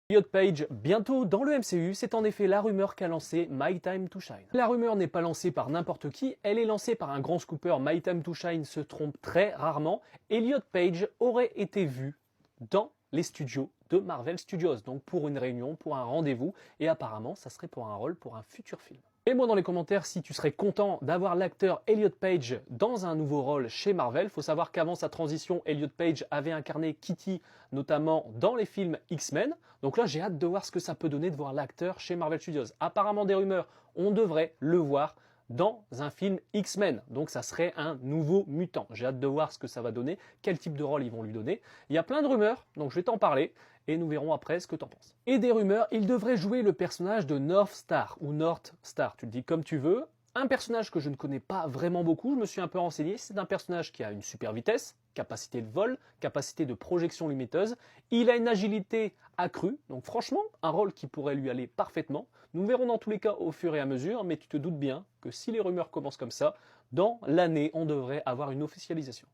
Elliot Page, bientôt dans le MCU, c'est en effet la rumeur qu'a lancé My Time to Shine. La rumeur n'est pas lancée par n'importe qui, elle est lancée par un grand scooper. My Time to Shine se trompe très rarement. Elliot Page aurait été vu dans les studios de Marvel Studios, donc pour une réunion, pour un rendez-vous, et apparemment ça serait pour un rôle pour un futur film. Mets-moi dans les commentaires si tu serais content d'avoir l'acteur Elliot Page dans un nouveau rôle chez Marvel. Il faut savoir qu'avant sa transition, Elliot Page avait incarné Kitty, notamment dans les films X-Men. Donc là, j'ai hâte de voir ce que ça peut donner de voir l'acteur chez Marvel Studios. Apparemment des rumeurs, on devrait le voir dans un film X-Men. Donc ça serait un nouveau mutant. J'ai hâte de voir ce que ça va donner, quel type de rôle ils vont lui donner. Il y a plein de rumeurs, donc je vais t'en parler et nous verrons après ce que t'en penses. Et des rumeurs, il devrait jouer le personnage de North Star ou North Star, tu le dis comme tu veux. Un personnage que je ne connais pas vraiment beaucoup, je me suis un peu renseigné, c'est un personnage qui a une super vitesse, capacité de vol, capacité de projection lumiteuse, il a une agilité accrue, donc franchement, un rôle qui pourrait lui aller parfaitement. Nous verrons dans tous les cas au fur et à mesure, mais tu te doutes bien que si les rumeurs commencent comme ça, dans l'année, on devrait avoir une officialisation.